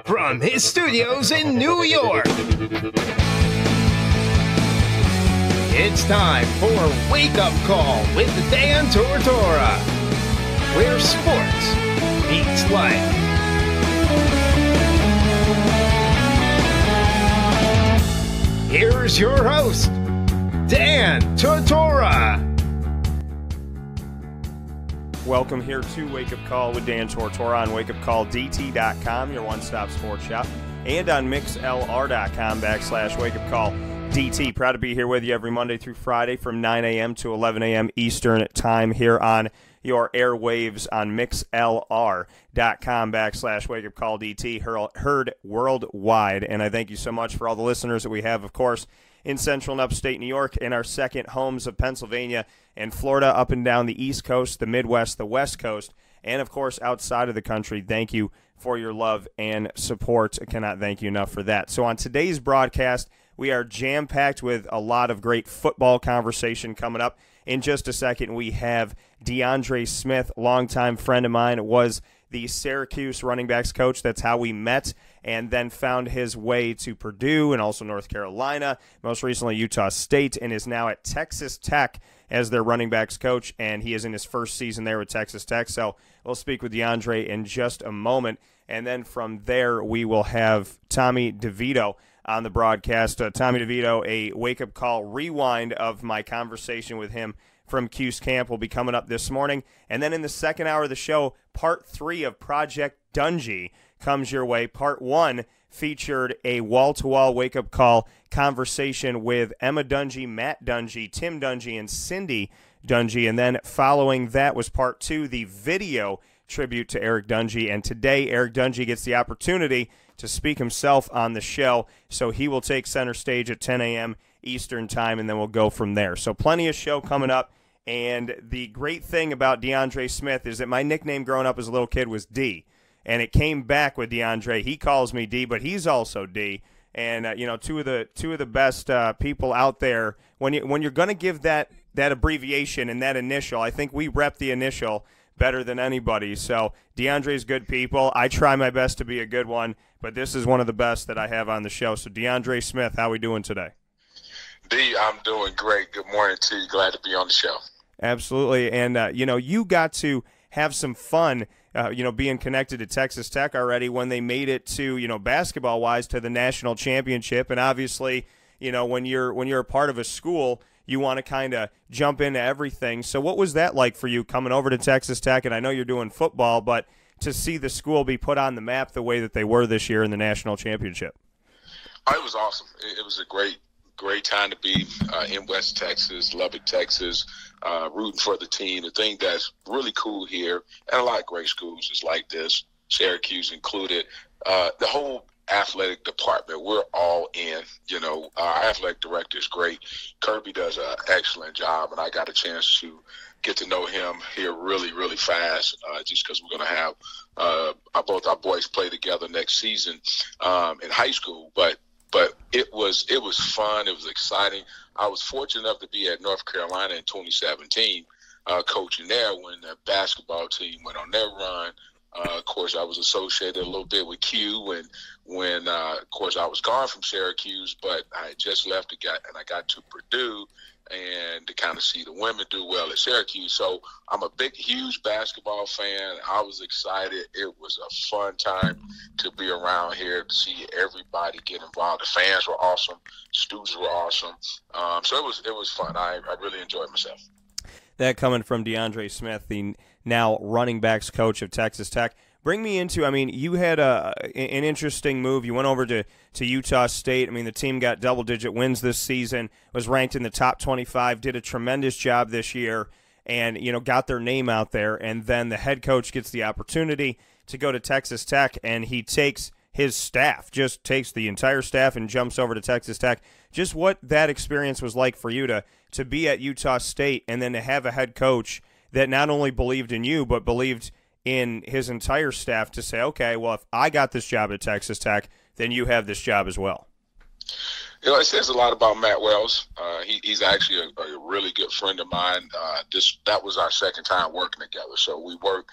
from his studios in New York, it's time for Wake Up Call with Dan Tortora, where sports meets life. Here's your host, Dan Tortora. Welcome here to Wake Up Call with Dan Tortora on wakeupcalldt.com, your one-stop sports shop, and on mixlr.com/wakeupcalldt. Proud to be here with you every Monday through Friday from 9 a.m. to 11 a.m. Eastern time here on your airwaves on mixlr.com/wakeupcalldt, heard worldwide. And I thank you so much for all the listeners that we have, of course, in central and upstate New York, in our second homes of Pennsylvania and Florida, up and down the East Coast, the Midwest, the West Coast, and, of course, outside of the country. Thank you for your love and support. I cannot thank you enough for that. So on today's broadcast, we are jam-packed with a lot of great football conversation coming up. In just a second, we have DeAndre Smith, longtime friend of mine, was the Syracuse running backs coach. That's how we met, and then found his way to Purdue and also North Carolina, most recently Utah State, and is now at Texas Tech as their running backs coach, and he is in his first season there with Texas Tech. So we'll speak with DeAndre in just a moment, and then from there we will have Tommy DeVito on the broadcast. Tommy DeVito, a wake-up call rewind of my conversation with him from Cuse Camp will be coming up this morning. And then in the second hour of the show, Part 3 of Project Dungy comes your way. Part 1 featured a wall-to-wall wake-up call conversation with Emma Dungy, Matt Dungy, Tim Dungy, and Cindy Dungy. And then following that was Part 2, the video tribute to Eric Dungy. And today, Eric Dungy gets the opportunity to speak himself on the show, so he will take center stage at 10 a.m. Eastern time, and then we'll go from there. So plenty of show coming up, and the great thing about DeAndre Smith is that my nickname growing up as a little kid was D, and it came back with DeAndre. He calls me D, but he's also D, and two of the best people out there. When you're going to give that abbreviation and that initial, I think we rep the initial better than anybody. So DeAndre's good people. I try my best to be a good one, but this is one of the best that I have on the show. So DeAndre Smith, how we doing today? D, I'm doing great. Good morning to you. Glad to be on the show. Absolutely. And, you got to have some fun, being connected to Texas Tech already when they made it to, basketball-wise to the national championship. And obviously, when you're a part of a school, you want to kind of jump into everything. So what was that like for you coming over to Texas Tech? And I know you're doing football, but to see the school be put on the map the way that they were this year in the national championship. It was awesome. It was a great time to be in West Texas, Lubbock, Texas, rooting for the team. The thing that's really cool here, and a lot of great schools is like this, Syracuse included, the whole athletic department, we're all in. Our athletic director is great. Kirby does an excellent job, and I got a chance to get to know him here really, really fast, just because we're going to have both our boys play together next season in high school. But it was fun. It was exciting. I was fortunate enough to be at North Carolina in 2017, coaching there when the basketball team went on their run. Of course, I was associated a little bit with Q, and when of course, I was gone from Syracuse, but I had just left and I got to Purdue, and to kind of see the women do well at Syracuse. So I'm a huge basketball fan. I was excited. It was a fun time to be around here, to see everybody get involved. The fans were awesome. Students were awesome. So it was fun. I really enjoyed myself. That coming from DeAndre Smith, the now running backs coach of Texas Tech. Bring me into, you had an interesting move. You went over to Utah State. The team got double-digit wins this season, was ranked in the top 25, did a tremendous job this year, and, got their name out there. And then the head coach gets the opportunity to go to Texas Tech, and he takes his staff, just takes the entire staff and jumps over to Texas Tech. Just what that experience was like for you to be at Utah State and then to have a head coach that not only believed in you but believed in his entire staff to say, okay, well, if I got this job at Texas Tech, then you have this job as well. It says a lot about Matt Wells. He's actually a really good friend of mine. That was our second time working together. So we worked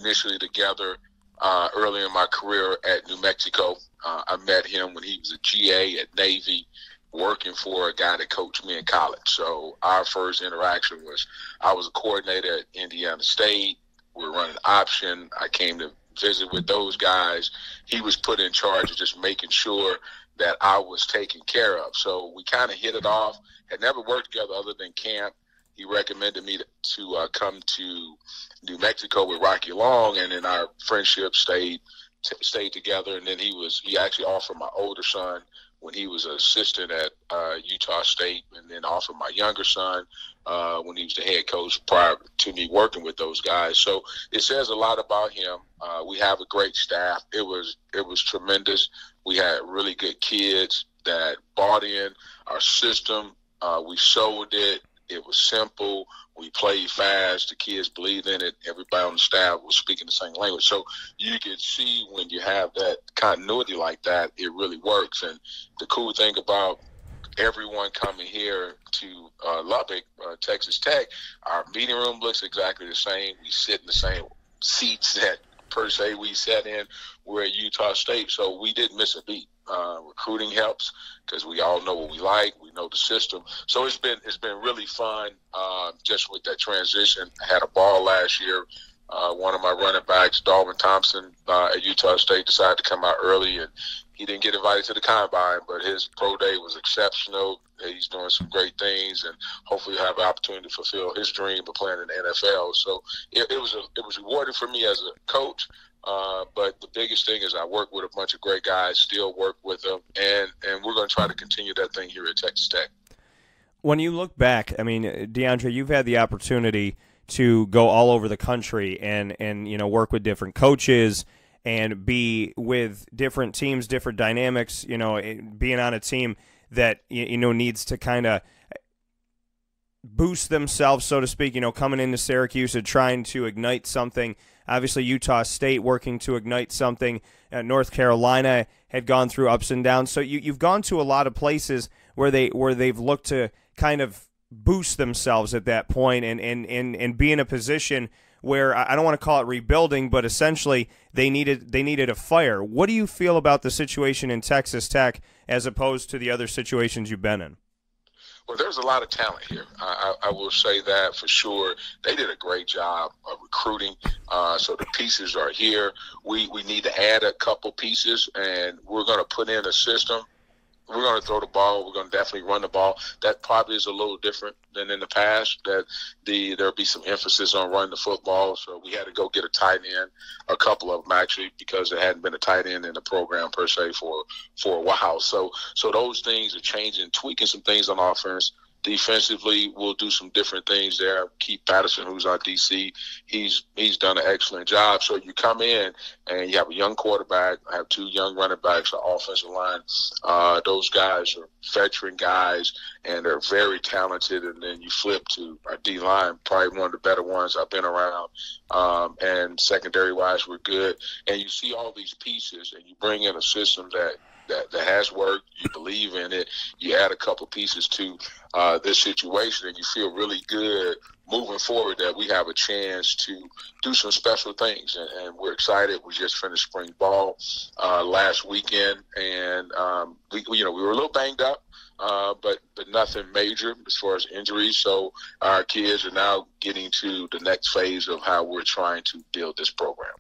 initially together early in my career at New Mexico. I met him when he was a GA at Navy, working for a guy that coached me in college. So our first interaction was, I was a coordinator at Indiana State. We were running option. I came to visit with those guys. He was put in charge of just making sure that I was taken care of. So we kind of hit it off. Had never worked together other than camp. He recommended me to come to New Mexico with Rocky Long, and then our friendship stayed together. And then he actually offered my older son when he was an assistant at Utah State, and then offered my younger son when he was the head coach prior to me working with those guys. So it says a lot about him. We have a great staff. It was tremendous. We had really good kids that bought in our system. We showed it. It was simple. We played fast. The kids believed in it. Everybody on the staff was speaking the same language. So you can see when you have that continuity like that, it really works. And the cool thing about everyone coming here to Lubbock, Texas Tech, our meeting room looks exactly the same. We sit in the same seats that per se we sat in. We're at Utah State, so we didn't miss a beat. Recruiting helps because we all know what we like. We know the system. So it's been really fun just with that transition. I had a ball last year. One of my running backs, Dalvin Thompson, at Utah State, decided to come out early, and he didn't get invited to the combine, but his pro day was exceptional. He's doing some great things, and hopefully he'll have an opportunity to fulfill his dream of playing in the NFL. So it was rewarding for me as a coach. But the biggest thing is I work with a bunch of great guys, still work with them, and we're going to try to continue that thing here at Texas Tech. When you look back, I mean, DeAndre, you've had the opportunity to go all over the country and work with different coaches and be with different teams, different dynamics, being on a team that, needs to kind of boost themselves, so to speak, coming into Syracuse and trying to ignite something. Obviously, Utah State working to ignite something. North Carolina had gone through ups and downs. So you've gone to a lot of places where they've looked to kind of boost themselves at that point and be in a position where I don't want to call it rebuilding, but essentially they needed a fire. What do you feel about the situation in Texas Tech as opposed to the other situations you've been in? Well, there's a lot of talent here. I will say that for sure. They did a great job of recruiting. So the pieces are here. We need to add a couple pieces, and we're going to put in a system. We're going to throw the ball. We're going to definitely run the ball. That probably is a little different than in the past. That there'll be some emphasis on running the football. So we had to go get a tight end, a couple of them actually, because there hadn't been a tight end in the program per se for a while. So those things are changing, tweaking some things on offense. Defensively, we'll do some different things there. Keith Patterson, who's our DC, he's done an excellent job. So you come in and you have a young quarterback. I have two young running backs, an offensive line. Those guys are veteran guys, and they're very talented. And then you flip to our D-line, probably one of the better ones I've been around. And secondary-wise, we're good. And you see all these pieces, and you bring in a system that has worked, you believe in it, you add a couple pieces to this situation, and you feel really good moving forward that we have a chance to do some special things. And we're excited. We just finished spring ball last weekend, and we were a little banged up, but nothing major as far as injuries. So our kids are now getting to the next phase of how we're trying to build this program.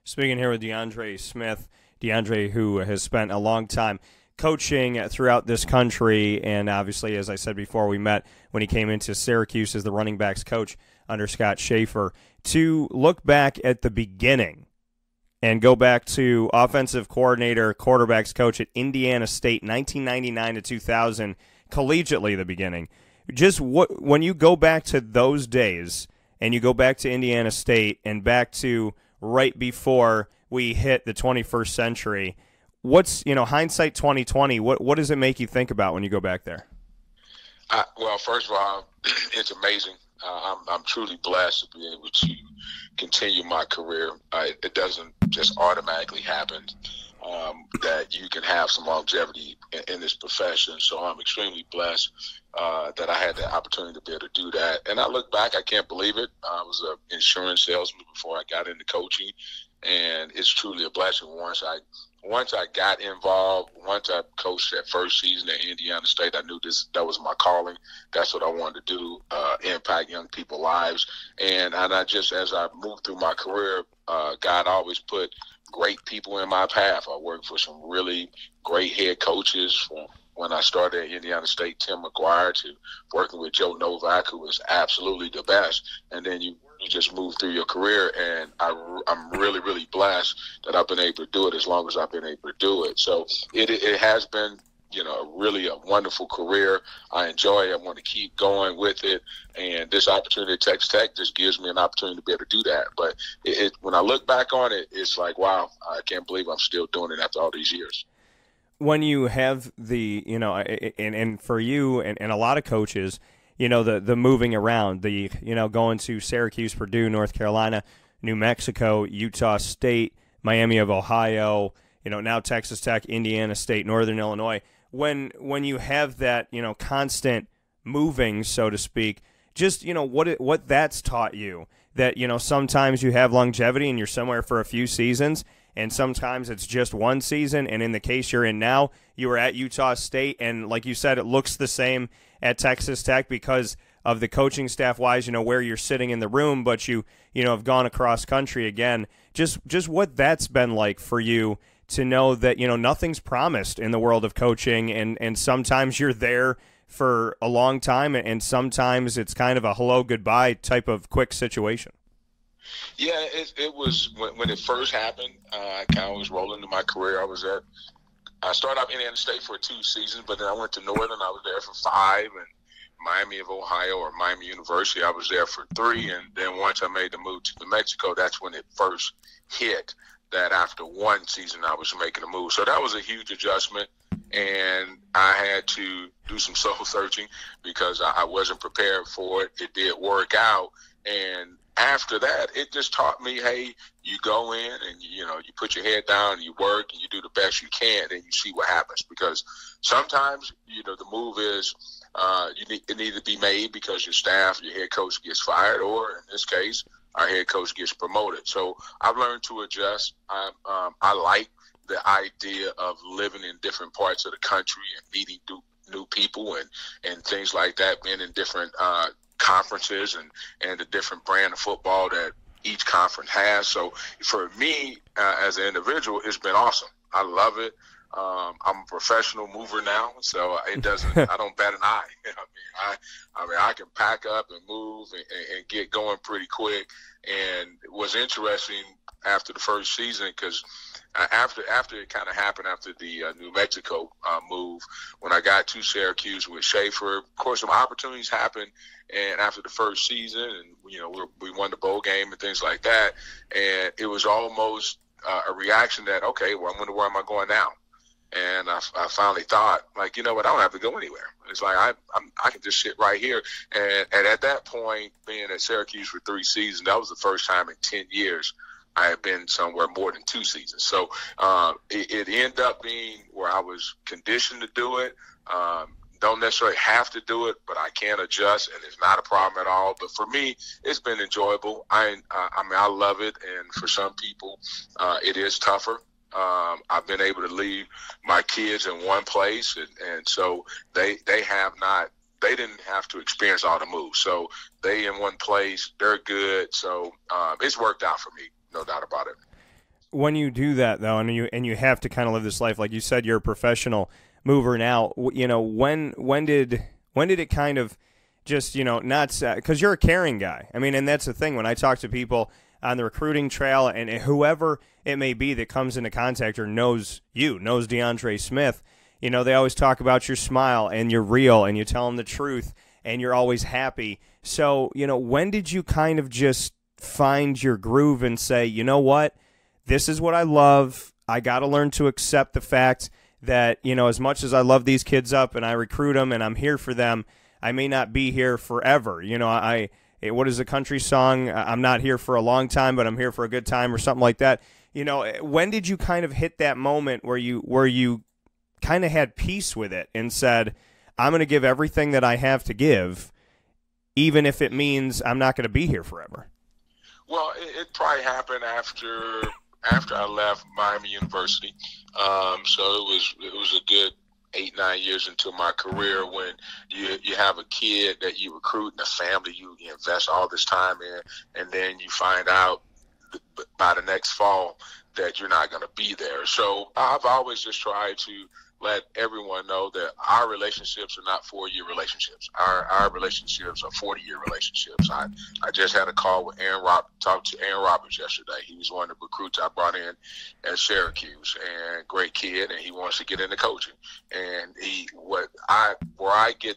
Speaking here with DeAndre Smith, DeAndre, who has spent a long time coaching throughout this country, and obviously, as I said before, we met when he came into Syracuse as the running backs coach under Scott Schaefer. To look back at the beginning and go back to offensive coordinator, quarterbacks coach at Indiana State, 1999 to 2000, collegiately the beginning. Just when you go back to those days and you go back to Indiana State and back to right before we hit the 21st century, what's, hindsight 2020, what does it make you think about when you go back there? Well, first of all, it's amazing. I'm truly blessed to be able to continue my career. It doesn't just automatically happen that you can have some longevity in this profession. So I'm extremely blessed that I had the opportunity to be able to do that. And I look back, I can't believe it. I was an insurance salesman before I got into coaching. and it's truly a blessing. Once I got involved, once I coached that first season at Indiana State, I knew that was my calling. That's what I wanted to do, impact young people's lives. And I just, as I moved through my career, God always put great people in my path. I worked for some really great head coaches from when I started at Indiana State, Tim McGuire, to working with Joe Novak, who was absolutely the best. And then you just move through your career, and I'm really, really blessed that I've been able to do it as long as I've been able to do it. So it has been, really a wonderful career. I enjoy it. I want to keep going with it. And this opportunity at Texas Tech just gives me an opportunity to be able to do that. But when I look back on it, it's like, wow, I can't believe I'm still doing it after all these years. When you have the, and for you and a lot of coaches, the moving around, going to Syracuse, Purdue, North Carolina, New Mexico, Utah State, Miami of Ohio, now Texas Tech, Indiana State, Northern Illinois. When you have that, constant moving, so to speak, just, what that's taught you, that, sometimes you have longevity and you're somewhere for a few seasons, and sometimes it's just one season. And in the case you're in now, you were at Utah State, and like you said, it looks the same at Texas Tech because of the coaching staff-wise, where you're sitting in the room, but you have gone across country again. Just what that's been like for you to know that, nothing's promised in the world of coaching, and sometimes you're there for a long time, and sometimes it's kind of a hello, goodbye type of quick situation. Yeah, it was when it first happened. I kind of was rolling into my career. I started off in Indiana State for 2 seasons, but then I went to Northern. I was there for 5, and Miami of Ohio or Miami University, I was there for 3. And then once I made the move to New Mexico, that's when it first hit that after 1 season I was making a move. So that was a huge adjustment, and I had to do some soul searching because I wasn't prepared for it. It did work out, and after that, it just taught me, hey, you go in and, you put your head down and you work and you do the best you can and you see what happens. Because sometimes, the move is it needs to be made because your staff, your head coach gets fired, or in this case, our head coach gets promoted. So I've learned to adjust. I like the idea of living in different parts of the country and meeting new people and things like that, being in different conferences and the different brand of football that each conference has. So for me, as an individual, it's been awesome. I love it. I'm a professional mover now, so it doesn't. I don't bat an eye. I can pack up and move and get going pretty quick. And it was interesting after the first season because after it kind of happened after the New Mexico move, when I got to Syracuse with Schaefer, of course, some opportunities happened. And after the first season, and we won the bowl game and things like that, and it was almost a reaction that, okay, well, I wonder where am I going now? And I finally thought, like, you know what, I don't have to go anywhere. It's like I can just sit right here. And at that point, being at Syracuse for 3 seasons, that was the first time in 10 years I had been somewhere more than 2 seasons. So it ended up being where I was conditioned to do it. Don't necessarily have to do it, but I can adjust, and it's not a problem at all. But for me, it's been enjoyable. I love it, and for some people, it is tougher. I've been able to leave my kids in one place, and so they didn't have to experience all the moves. So they in one place, they're good. So it's worked out for me, no doubt about it. When you do that, though, and you have to kind of live this life, like you said, you're a professional mover now. When did it kind of just not, because you're a caring guy. I mean, and that's the thing when I talk to people on the recruiting trail and whoever it may be that comes into contact or knows DeAndre Smith, they always talk about your smile and you're real and you tell them the truth and you're always happy. So, when did you kind of just find your groove and say, you know what, this is what I love. I got to learn to accept the fact that, as much as I love these kids up and I recruit them and I'm here for them, I may not be here forever. What is the country song? I'm not here for a long time, but I'm here for a good time or something like that. When did you kind of hit that moment where you kind of had peace with it and said, I'm going to give everything that I have to give, even if it means I'm not going to be here forever? Well, it probably happened after after I left Miami University. So it was a good 8-9 years into my career when you have a kid that you recruit and a family you invest all this time in, and then you find out by the next fall that you're not going to be there. So I've always just tried to let everyone know that our relationships are not 4-year relationships. Our relationships are 40-year relationships. I just had a call with talked to Aaron Roberts yesterday. He was one of the recruits I brought in at Syracuse, and great kid, and he wants to get into coaching. And where I get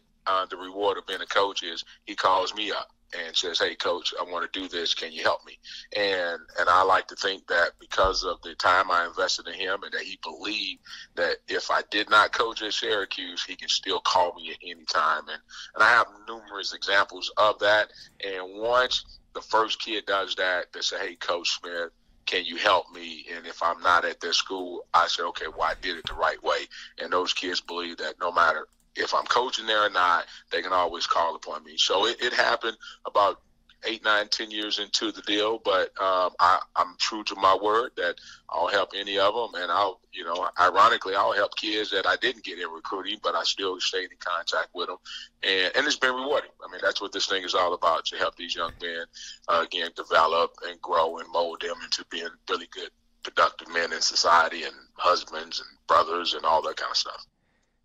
the reward of being a coach is he calls me up and says, "Hey, Coach, I want to do this. Can you help me?" And I like to think that because of the time I invested in him and that he believed that if I did not coach at Syracuse, he can still call me at any time. And I have numerous examples of that. And once the first kid does that, they say, "Hey, Coach Smith, can you help me?" And if I'm not at their school, I say, "Okay, well, I did it the right way." And those kids believe that no matter if I'm coaching there or not, they can always call upon me. So it happened about 8, 9, 10 years into the deal, but I'm true to my word that I'll help any of them, and ironically, I'll help kids that I didn't get in recruiting, but I still stayed in contact with them, and it's been rewarding. I mean, that's what this thing is all about, to help these young men, again, develop and grow and mold them into being really good, productive men in society and husbands and brothers and all that kind of stuff.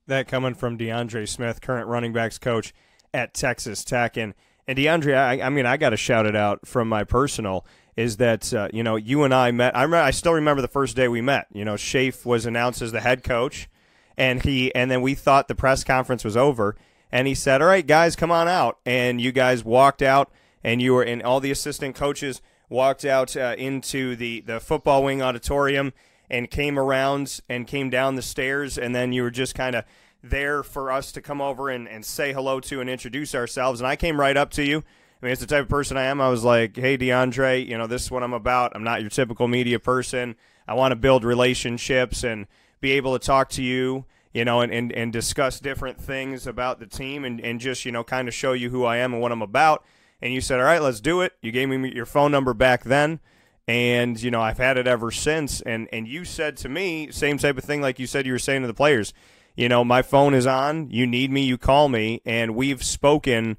That coming from DeAndre Smith, current running backs coach at Texas Tech. And DeAndre, I got to shout it out from my personal, is that, you and I met. I still remember the first day we met. Shafe was announced as the head coach, and then we thought the press conference was over, and he said, "All right, guys, come on out." And you guys walked out, and all the assistant coaches walked out into the football wing auditorium, and came around and came down the stairs, and then you were just kind of there for us to come over and say hello to and introduce ourselves. And I came right up to you. I mean, it's the type of person I am. I was like, "Hey, DeAndre, this is what I'm about. I'm not your typical media person. I want to build relationships and be able to talk to you, and discuss different things about the team and just, kind of show you who I am and what I'm about." And you said, "All right, let's do it." You gave me your phone number back then. And, I've had it ever since. And you said to me, same type of thing like you said you were saying to the players, my phone is on, you need me, you call me. And we've spoken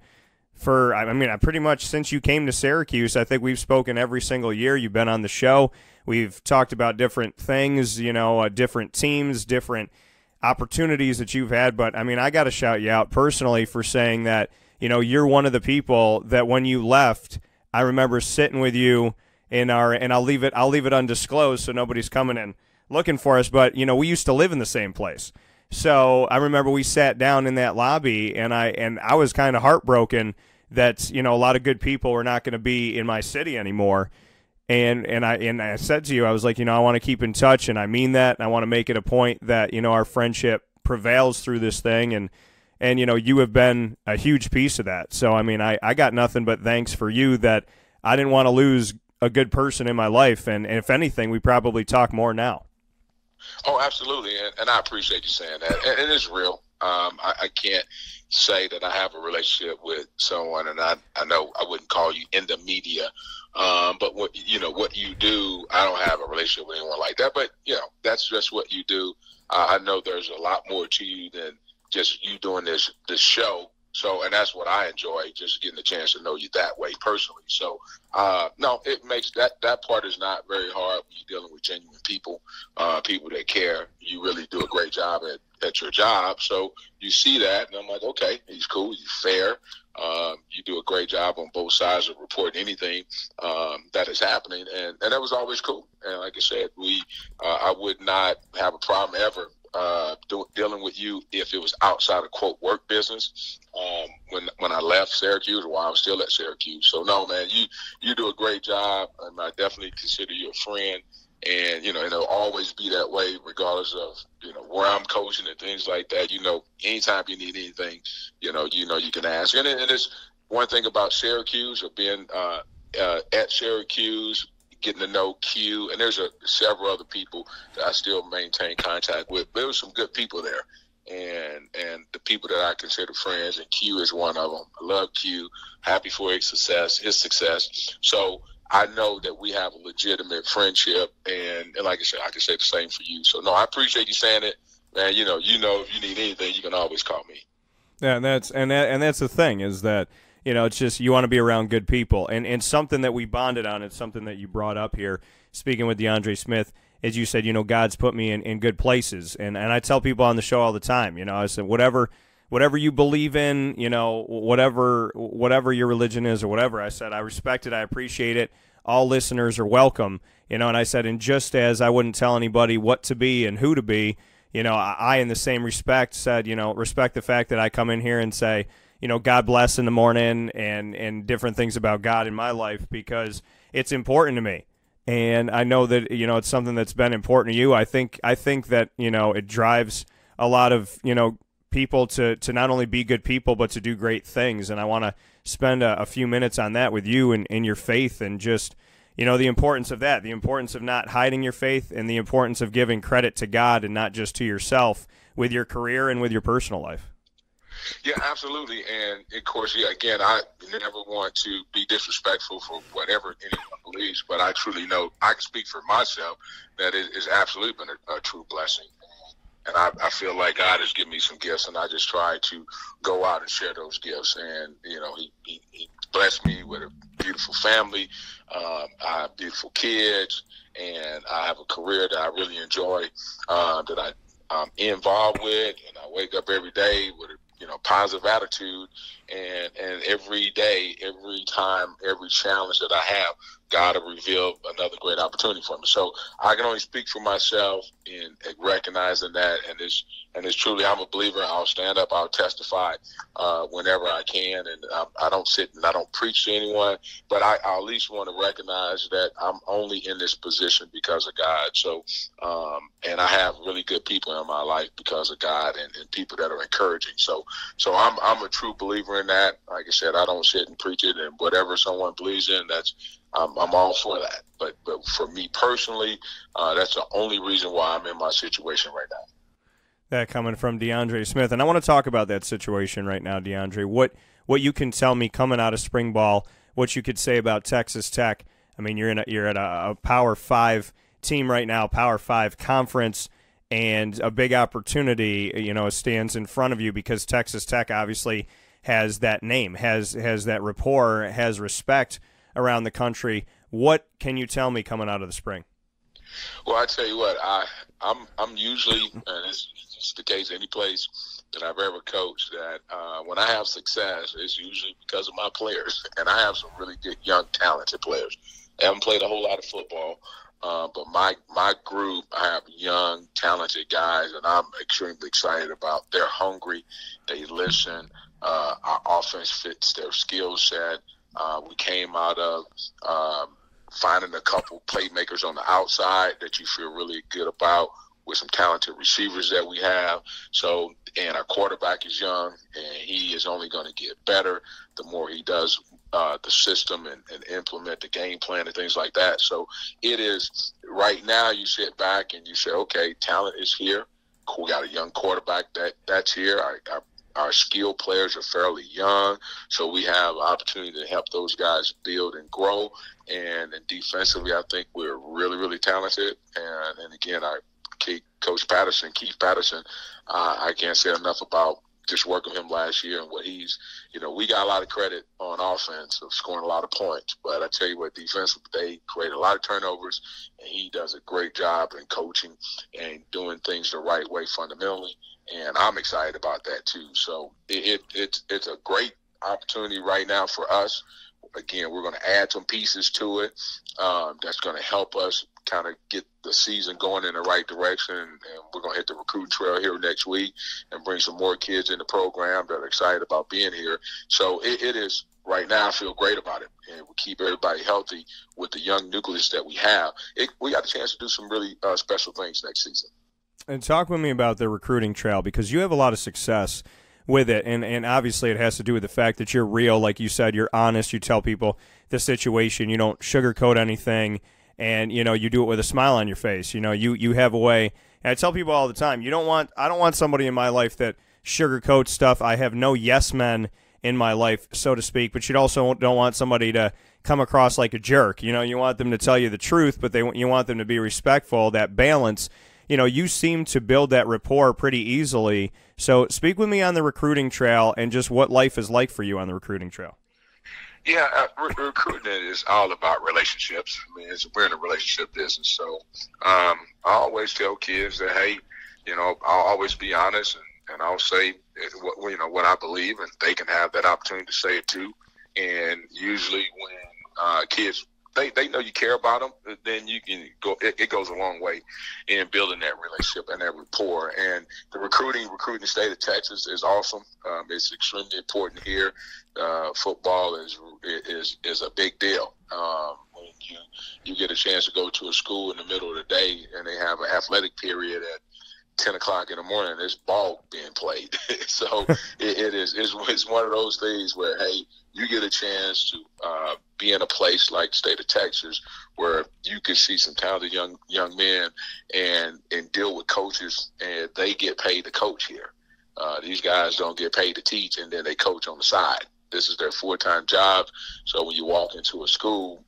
for, pretty much since you came to Syracuse, I think we've spoken every single year. You've been on the show. We've talked about different things, different teams, different opportunities that you've had. But, I got to shout you out personally for saying that, you're one of the people that when you left, I remember sitting with you and I'll leave it undisclosed so nobody's coming in looking for us, but we used to live in the same place. So I remember we sat down in that lobby, and I was kind of heartbroken that a lot of good people were not going to be in my city anymore. And I said to you, I was like, I want to keep in touch, and I mean that, and I want to make it a point that our friendship prevails through this thing, and you have been a huge piece of that. So I got nothing but thanks for you, that I didn't want to lose a good person in my life, and if anything, we probably talk more now. Oh, absolutely, and I appreciate you saying that. And it is real. I can't say that I have a relationship with someone, and I know I wouldn't call you in the media, but what you do, I don't have a relationship with anyone like that. But that's just what you do. I know there's a lot more to you than just you doing this show. So, and that's what I enjoy, just getting the chance to know you that way personally. So, no, it makes that part is not very hard when you're dealing with genuine people, people that care. You really do a great job at your job. So you see that, and I'm like, okay, he's cool, he's fair. You do a great job on both sides of reporting anything that is happening, and that was always cool. And like I said, I would not have a problem ever dealing with you if it was outside of quote work business. When I left Syracuse, or while I was still at Syracuse. So no, man, you do a great job, and I definitely consider you a friend. And it'll always be that way, regardless of where I'm coaching and things like that. Anytime you need anything, you can ask. And it's one thing about Syracuse, or being at Syracuse, getting to know Q, and there's several other people that I still maintain contact with. There was some good people there, and the people that I consider friends, and Q is one of them. I love Q. Happy for his success. So I know that we have a legitimate friendship, and like I said, I can say the same for you. So, no, I appreciate you saying it, man. You know, if you need anything, you can always call me. Yeah, and that's the thing is that, you know, it's just you want to be around good people, and something that we bonded on. It's something that you brought up here, speaking with DeAndre Smith, as you said, you know, God's put me in good places, and I tell people on the show all the time, you know, I said whatever you believe in, you know, whatever your religion is or whatever, I said I respect it, I appreciate it. All listeners are welcome, you know, and I said, and just as I wouldn't tell anybody what to be and who to be, you know, I in the same respect said, you know, respect the fact that I come in here and say, you know, God bless in the morning and different things about God in my life because it's important to me. And I know that, you know, it's something that's been important to you. I think that, you know, it drives a lot of, you know, people to not only be good people, but to do great things. And I want to spend a few minutes on that with you and in your faith and just, you know, the importance of that, the importance of not hiding your faith and the importance of giving credit to God and not just to yourself with your career and with your personal life. Yeah, absolutely. And of course, yeah, again, I never want to be disrespectful for whatever anyone believes, but I truly know I can speak for myself that it has absolutely been a true blessing. And I feel like God has given me some gifts, and I just try to go out and share those gifts. And, you know, he blessed me with a beautiful family. I have beautiful kids, and I have a career that I really enjoy, that I'm involved with, and I wake up every day with a positive attitude, and every day, every time, every challenge that I have, God will reveal another great opportunity for me. So I can only speak for myself in recognizing that, and it's truly, I'm a believer. I'll stand up, I'll testify whenever I can, and I don't sit and I don't preach to anyone, but I at least want to recognize that I'm only in this position because of God. So, and I have really good people in my life because of God, and people that are encouraging. So I'm a true believer in that. Like I said, I don't sit and preach it, and whatever someone believes in, I'm all for that. But for me personally, that's the only reason why I'm in my situation right now. That coming from DeAndre Smith, and I want to talk about that situation right now, DeAndre. What you can tell me coming out of spring ball, what you could say about Texas Tech. I mean, you're at a Power 5 team right now, Power 5 conference, and a big opportunity, stands in front of you because Texas Tech obviously has that name, has that rapport, has respect around the country. What can you tell me coming out of the spring? Well, I tell you what, I'm usually, and it's the case any place that I've ever coached, that when I have success, it's usually because of my players, and I have some really good, young, talented players. I haven't played a whole lot of football, but my group, I have young, talented guys, and I'm extremely excited about. They're hungry, they listen. Our offense fits their skill set. We came out of finding a couple playmakers on the outside that you feel really good about, with some talented receivers that we have. So, and our quarterback is young, and he is only going to get better the more he does the system and implement the game plan and things like that. So it is, right now you sit back and you say, okay, talent is here. We got a young quarterback that's here. Our skilled players are fairly young, so we have opportunity to help those guys build and grow. And defensively, I think we're really, really talented. And again, Coach Patterson, Keith Patterson, I can't say enough about just working with him last year and what he's, we got a lot of credit on offense of scoring a lot of points. But I tell you what, defensively, they create a lot of turnovers, and he does a great job in coaching and doing things the right way fundamentally. And I'm excited about that too. So it's a great opportunity right now for us. Again, we're going to add some pieces to it that's going to help us kind of get the season going in the right direction. And we're going to hit the recruiting trail here next week and bring some more kids in the program that are excited about being here. So it is, right now, I feel great about it. And we keep everybody healthy with the young nucleus that we have. We got a chance to do some really special things next season. And talk with me about the recruiting trail, because you have a lot of success with it, and obviously it has to do with the fact that you're real, like you said, you're honest, you tell people the situation, you don't sugarcoat anything, and you do it with a smile on your face. You have a way, and I tell people all the time, I don't want somebody in my life that sugarcoats stuff. I have no yes men in my life, so to speak. But you also don't want somebody to come across like a jerk. You know, you want them to tell you the truth, but you want them to be respectful. That balance. You know, you seem to build that rapport pretty easily. So speak with me on the recruiting trail and just what life is like for you on the recruiting trail. Yeah, recruiting is all about relationships. I mean, we're in a relationship business. So I always tell kids that, hey, you know, I'll always be honest and I'll say what I believe, and they can have that opportunity to say it too. And usually when kids they know you care about them, then you can go. It goes a long way in building that relationship and that rapport. And the recruiting the state of Texas is awesome. It's extremely important here. Football is a big deal. When you get a chance to go to a school in the middle of the day and they have an athletic period at 10 o'clock in the morning, there's ball being played. So it's one of those things where, hey, you get a chance to be in a place like the state of Texas where you can see some talented young men and deal with coaches, and they get paid to coach here. These guys don't get paid to teach, and then they coach on the side. This is their full-time job. So when you walk into a school,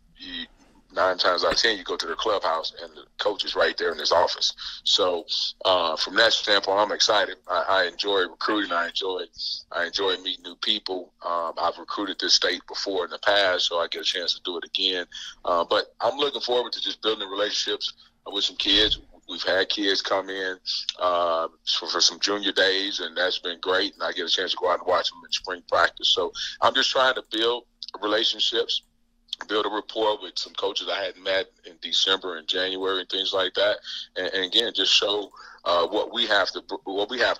9 times out of 10, you go to their clubhouse and the coach is right there in his office. So from that standpoint, I'm excited. I enjoy recruiting. I enjoy meeting new people. I've recruited this state before in the past, so I get a chance to do it again. But I'm looking forward to just building relationships with some kids. We've had kids come in for some junior days, and that's been great. And I get a chance to go out and watch them in spring practice. So I'm just trying to build relationships, build a rapport with some coaches I hadn't met in December and January and things like that, and again, just show what we have to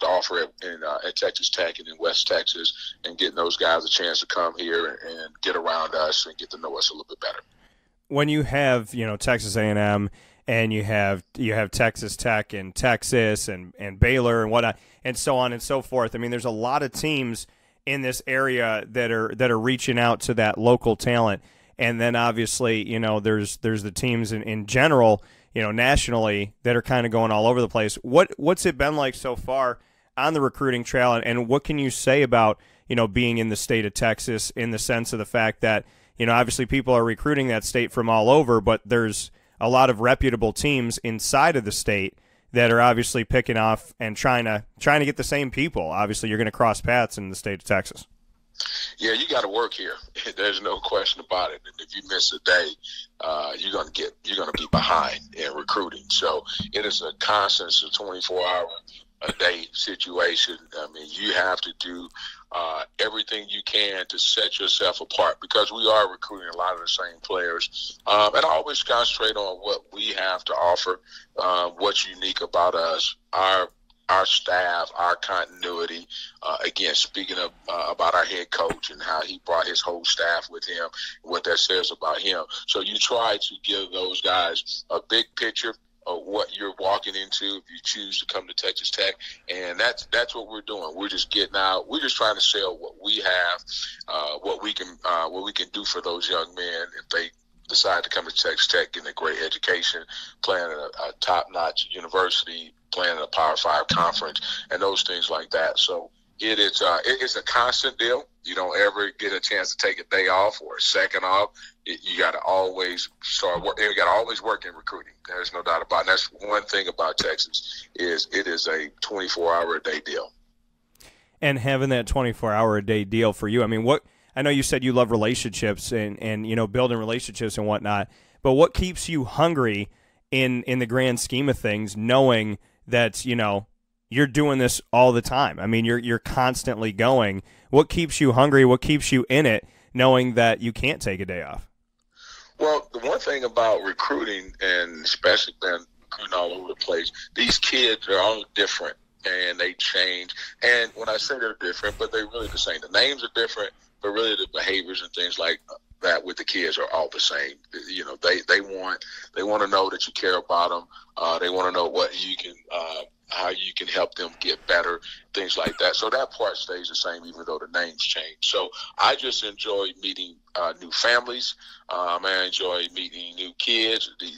offer at Texas Tech and in West Texas, and getting those guys a chance to come here and get around us and get to know us a little bit better. When you have Texas A&M and you have Texas Tech and Texas and Baylor and whatnot and so on and so forth, I mean, there's a lot of teams in this area that are reaching out to that local talent. And then obviously, there's the teams in general, nationally that are kind of going all over the place. What's it been like so far on the recruiting trail, and what can you say about, being in the state of Texas in the sense of the fact that, obviously people are recruiting that state from all over, but there's a lot of reputable teams inside of the state that are obviously picking off and trying to get the same people. Obviously, you're going to cross paths in the state of Texas. Yeah, you got to work here. There's no question about it. And if you miss a day, you're gonna be behind in recruiting. So it is a constant, 24-hour-a-day situation. I mean, you have to do everything you can to set yourself apart, because we are recruiting a lot of the same players. And I always concentrate on what we have to offer, what's unique about us, our staff, our continuity. Again, speaking of about our head coach and how he brought his whole staff with him, what that says about him. So you try to give those guys a big picture of what you're walking into if you choose to come to Texas Tech, and that's what we're doing. We're just getting out. We're just trying to sell what we have, what we can do for those young men if they decide to come to Texas Tech, getting a great education, playing at a top-notch university, playing in a Power 5 conference, and those things like that. So it's a constant deal. You don't ever get a chance to take a day off or a second off. You got to always start work. You got to always work in recruiting. There's no doubt about it. And that's one thing about Texas is it is a 24-hour-a-day deal. And having that 24-hour-a-day deal for you, I mean, I know you said you love relationships and building relationships and whatnot, but what keeps you hungry in the grand scheme of things, knowing that you're doing this all the time? I mean, you're constantly going. What keeps you hungry? What keeps you in it, knowing that you can't take a day off? Well, the one thing about recruiting, and especially been recruiting all over the place, these kids are all different and they change. And when I say they're different, but they're really the same. The names are different, but really the behaviors and things like that with the kids are all the same. They want to know that you care about them. They want to know how you can help them get better, things like that. So that part stays the same, even though the names change. So I just enjoy meeting new families. I enjoy meeting new kids. The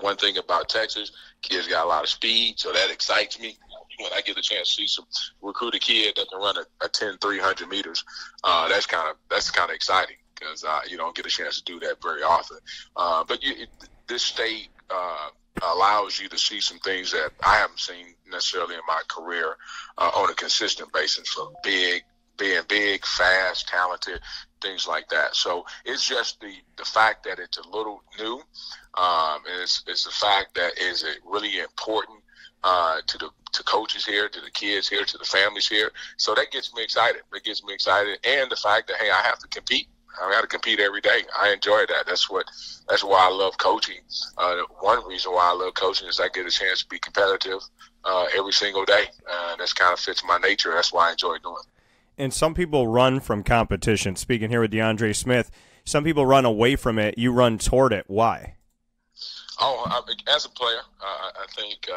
one thing about Texas, kids got a lot of speed, so that excites me. when I get a chance to see some recruit a kid that can run a 10-300 meters, that's kind of exciting because you don't get a chance to do that very often. But this state allows you to see some things that I haven't seen necessarily in my career on a consistent basis. From being big, fast, talented, things like that. So it's just the fact that it's a little new. It's the fact that is it really important to coaches here, to the kids here, to the families here. So that gets me excited. And the fact that, hey, I have to compete. I got to compete every day. I enjoy that. That's why I love coaching. One reason why I love coaching is I get a chance to be competitive every single day. That's kind of fits my nature. That's why I enjoy doing it. And some people run from competition. Speaking here with DeAndre Smith, some people run away from it. You run toward it. Why? As a player, I think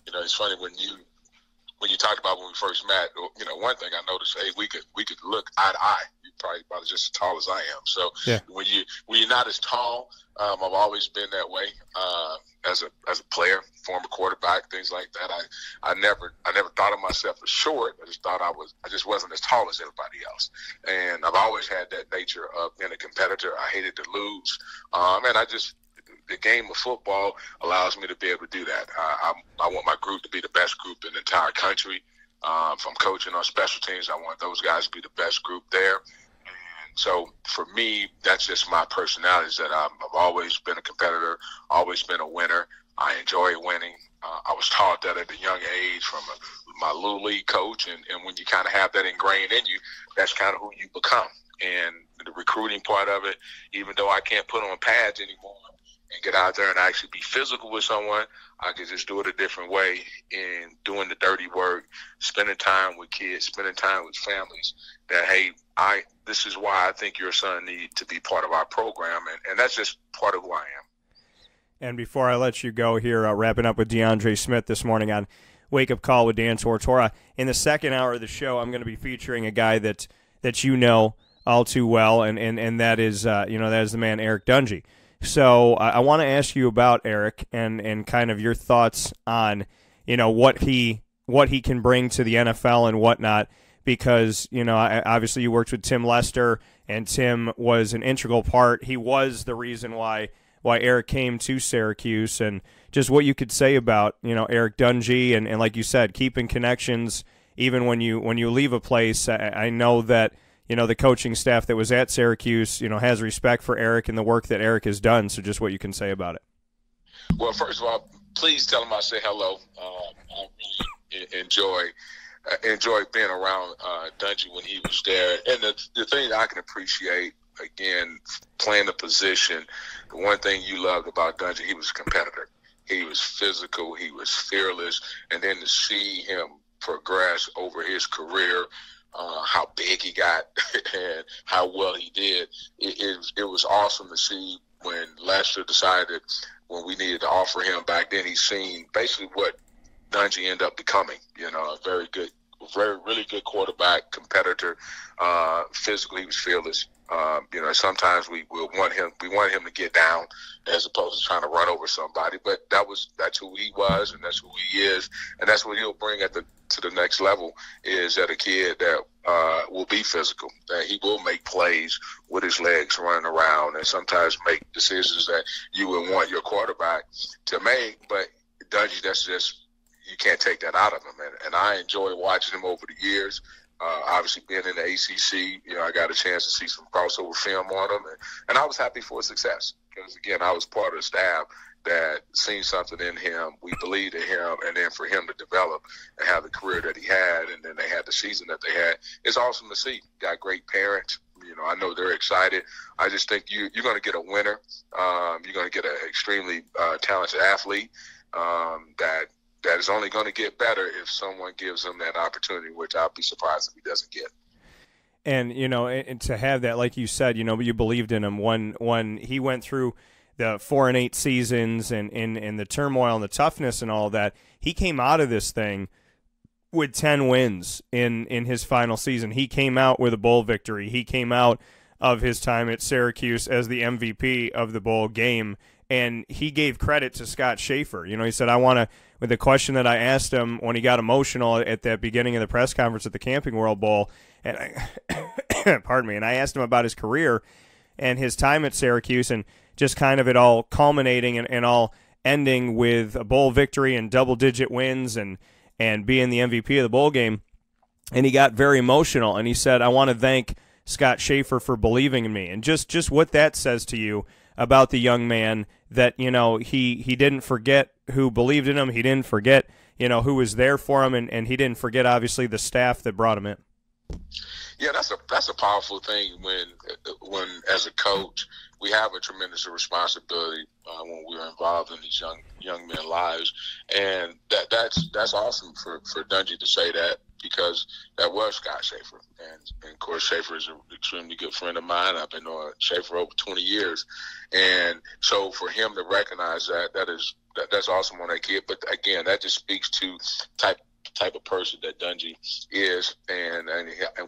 it's funny when you talked about when we first met. One thing I noticed, hey, we could look eye to eye. You're probably about just as tall as I am. So yeah. When you're not as tall, I've always been that way. As a player, former quarterback, things like that. I never thought of myself as short. I just thought I just wasn't as tall as everybody else. And I've always had that nature of being a competitor. I hated to lose. And the game of football allows me to be able to do that. I want my group to be the best group in the entire country. If I'm coaching on special teams, I want those guys to be the best group there. And so for me, that's just my personality, is that I've always been a competitor, always been a winner. I enjoy winning. I was taught that at a young age from my little league coach. And when you kind of have that ingrained in you, that's kind of who you become. And the recruiting part of it, even though I can't put on pads anymore and get out there and actually be physical with someone, I could just do it a different way in doing the dirty work, spending time with kids, spending time with families, that, hey, this is why I think your son needs to be part of our program. And that's just part of who I am. And before I let you go here, wrapping up with DeAndre Smith this morning on Wake Up Call with Dan Tortora, in the second hour of the show, I'm going to be featuring a guy that you know all too well, and that is that is the man Eric Dungey. So I want to ask you about Eric and kind of your thoughts on what he can bring to the NFL and whatnot, because obviously you worked with Tim Lester, and Tim was an integral part. He was the reason why Eric came to Syracuse, and just what you could say about Eric Dungey and like you said, keeping connections even when you leave a place. I know that the coaching staff that was at Syracuse, has respect for Eric and the work that Eric has done. So just what you can say about it. Well, first of all, please tell him I say hello. I really enjoy being around Dungey when he was there. And the thing that I can appreciate, again, playing the position, the one thing you loved about Dungey, he was a competitor. He was physical. He was fearless. And then to see him progress over his career, how big he got and how well he did. It was awesome to see when Lester decided, when we needed to offer him back then, he's seen basically what Dungey ended up becoming, a really good quarterback, competitor, physically he was fearless. Sometimes we want him to get down as opposed to trying to run over somebody, but that's who he was, and that's who he is, and that's what he'll bring to the next level, is that a kid that will be physical, that he will make plays with his legs running around, and sometimes make decisions that you would want your quarterback to make. But Dungey, that's just, you can't take that out of him, and I enjoy watching him over the years. Obviously, being in the ACC, I got a chance to see some crossover film on him, and I was happy for his success because, again, I was part of the staff that seen something in him. We believed in him, and then for him to develop and have the career that he had, and then they had the season that they had, it's awesome to see. Got great parents. I know they're excited. I just think you're going to get a winner. You're going to get an extremely talented athlete that is only going to get better if someone gives him that opportunity, which I'll be surprised if he doesn't get. And, and to have that, like you said, you believed in him when he went through the 4-8 seasons and the turmoil and the toughness and all of that. He came out of this thing with 10 wins in his final season. He came out with a bowl victory. He came out of his time at Syracuse as the MVP of the bowl game. And he gave credit to Scott Schaefer. He said, I want with the question that I asked him when he got emotional at the beginning of the press conference at the Camping World Bowl, and pardon me, and I asked him about his career and his time at Syracuse, and just kind of it all culminating and all ending with a bowl victory and double-digit wins and being the MVP of the bowl game. And he got very emotional, and he said, I want to thank Scott Schaefer for believing in me. And just what that says to you about the young man, that, you know, he didn't forget who believed in him. He didn't forget, you know, who was there for him, and he didn't forget, obviously, the staff that brought him in. Yeah, that's a powerful thing when as a coach, we have a tremendous responsibility when we're involved in these young men's lives, and that's awesome for Dungy to say that, because that was Scott Schaefer, and of course Schaefer is an extremely good friend of mine. I've been knowing Schaefer over 20 years, and so for him to recognize that's awesome on that kid. But again, that just speaks to type of person that Dungy is, and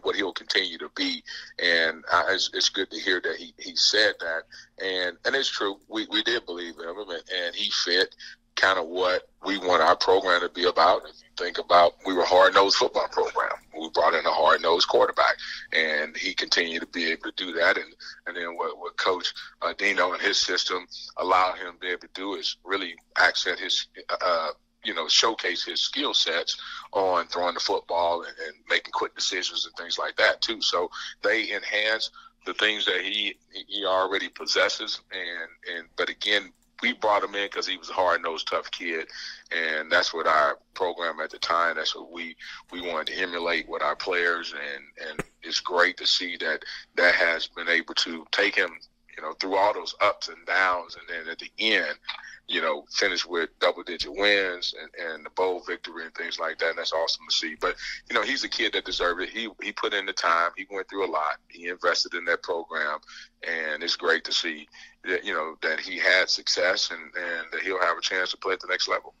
what he'll continue to be. And it's good to hear that he said that, and it's true. We did believe in him, and he fit kind of what we want our program to be about. If you think about, we were a hard-nosed football program. We brought in a hard-nosed quarterback, and he continued to be able to do that. And then what Coach Dino and his system allowed him to be able to do is really accent his showcase his skill sets on throwing the football and making quick decisions and things like that too. So they enhance the things that he already possesses. But again, we brought him in because he was a hard-nosed, tough kid, and that's what our program at the time, that's what we wanted to emulate with our players, and it's great to see that has been able to take him, you know, through all those ups and downs, and then at the end, you know, finish with double-digit wins and the bowl victory and things like that. And that's awesome to see. But, you know, he's a kid that deserved it. He put in the time. He went through a lot. He invested in that program, and it's great to see that, you know, that he had success and that he'll have a chance to play at the next level.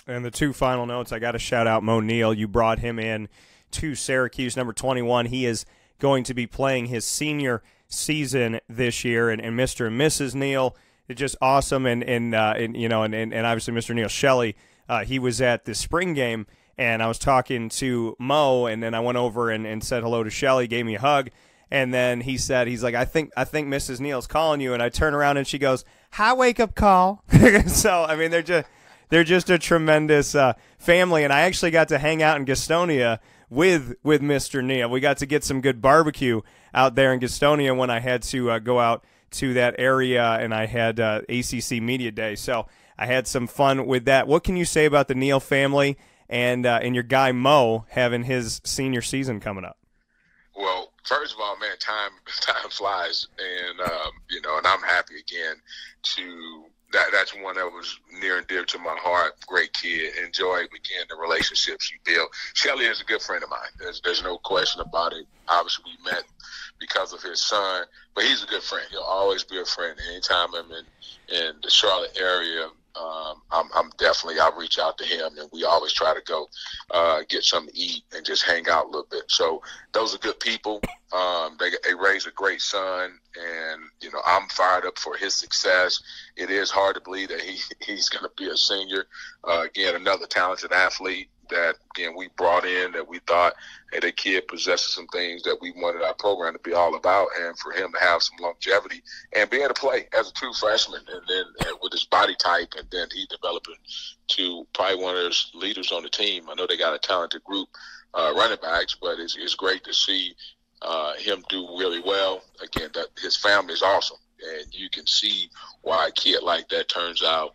And the two final notes, I got to shout out Mo Neal. You brought him in to Syracuse, number 21. He is going to be playing his senior season this year, and Mr. and Mrs. Neal, it's just awesome, and obviously Mr. Neal Shelley, he was at the spring game, and I was talking to Mo, and then I went over and said hello to Shelley, gave me a hug, and then he's like, I think Mrs. Neal's calling you, and I turn around and she goes, hi, wake up call. So I mean, they're just a tremendous family, and I actually got to hang out in Gastonia with Mr. Neal. We got to get some good barbecue out there in Gastonia when I had to go out to that area, and I had ACC Media Day, so I had some fun with that. What can you say about the Neal family and your guy Mo having his senior season coming up? Well, first of all, man, time flies, and and I'm happy again to that's one that was near and dear to my heart. Great kid. Enjoy again the relationships you build. Shelley is a good friend of mine. There's no question about it. Obviously, we met because of his son, but he's a good friend. He'll always be a friend. Anytime I'm in the Charlotte area, I'll reach out to him, and we always try to go get something to eat and just hang out a little bit. So those are good people. They raised a great son, and I'm fired up for his success. It is hard to believe that he's going to be a senior. Again, another talented athlete that, again, we brought in, that we thought, hey, that kid possesses some things that we wanted our program to be all about, and for him to have some longevity and be able to play as a true freshman, and then with his body type, and then he developing to probably one of those leaders on the team. I know they got a talented group running backs, but it's great to see him do really well. Again, that his family is awesome, and you can see why a kid like that turns out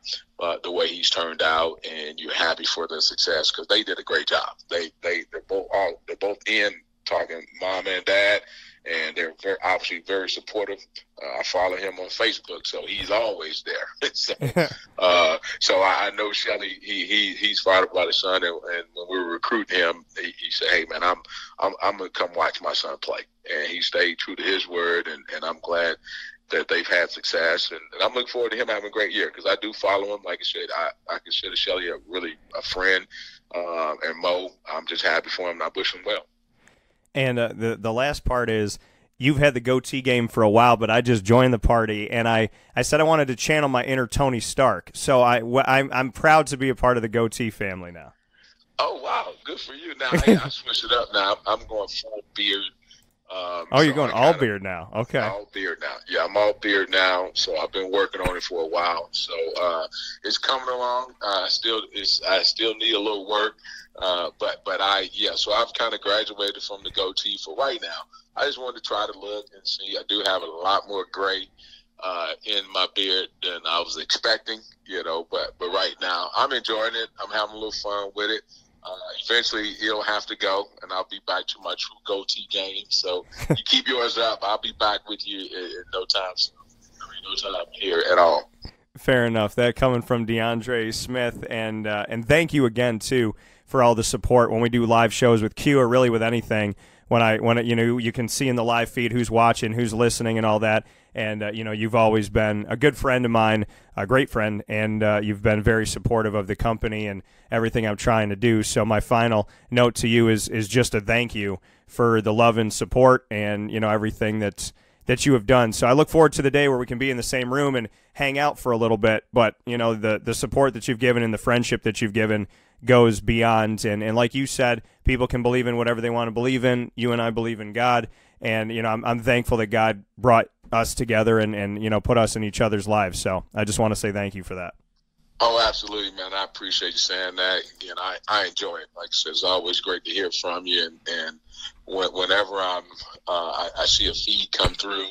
the way he's turned out, and you're happy for their success because they did a great job. They're both in talking mom and dad, and they're obviously very supportive. I follow him on Facebook, so he's always there. So I know Shelley, he's fired up about his son, and when we were recruiting him, he said, "Hey man, I'm gonna come watch my son play," and he stayed true to his word, and I'm glad that they've had success, and I'm looking forward to him having a great year because I do follow him. Like I said, I consider Shelley a friend, and Mo, I'm just happy for him, and I wish him well. And the last part is, you've had the goatee game for a while, but I just joined the party, and I said I wanted to channel my inner Tony Stark. So I'm proud to be a part of the goatee family now. Oh, wow. Good for you. Now, I switched it up now. I'm going full beard. You're going all beard now. Okay. All beard now. Yeah, I'm all beard now. So I've been working on it for a while. So it's coming along. I still need a little work. So I've kind of graduated from the goatee for right now. I just wanted to try to look and see. I do have a lot more gray in my beard than I was expecting, but right now I'm enjoying it. I'm having a little fun with it. Eventually it'll have to go, and I'll be back to my true goatee game. So you keep yours up. I'll be back with you in no time soon. No time here at all. Fair enough. That coming from DeAndre Smith, and thank you again too for all the support when we do live shows with Q or really with anything. When you can see in the live feed who's watching, who's listening, and all that. And you've always been a good friend of mine, a great friend, and you've been very supportive of the company and everything I'm trying to do. So my final note to you is just a thank you for the love and support and everything that you have done. So I look forward to the day where we can be in the same room and hang out for a little bit. But the support that you've given and the friendship that you've given goes beyond. And like you said, people can believe in whatever they want to believe in. You and I believe in God. And, I'm thankful that God brought us together and put us in each other's lives. So I just want to say thank you for that. Oh, absolutely, man. I appreciate you saying that. Again, I enjoy it. Like I said, it's always great to hear from you. And whenever I see a feed come through,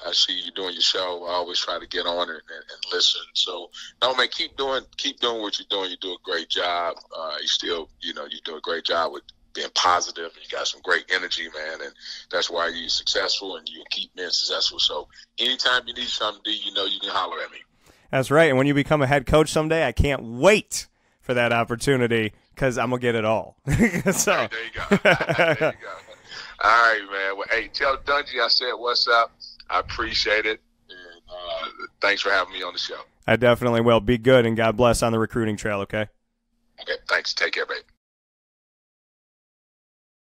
I see you doing your show, I always try to get on it and listen. So, no, man, keep doing what you're doing. You do a great job. You do a great job with being positive. You got some great energy, man, and that's why you're successful and you keep being successful. So anytime you need something to do, you can holler at me. That's right. And when you become a head coach someday, I can't wait for that opportunity because I'm going to get it all. So. Right, there you go. There you go. All right, man. Well, hey, tell Dungy I said what's up. I appreciate it. And thanks for having me on the show. I definitely will. Be good, and God bless on the recruiting trail, okay? Okay, thanks. Take care, babe.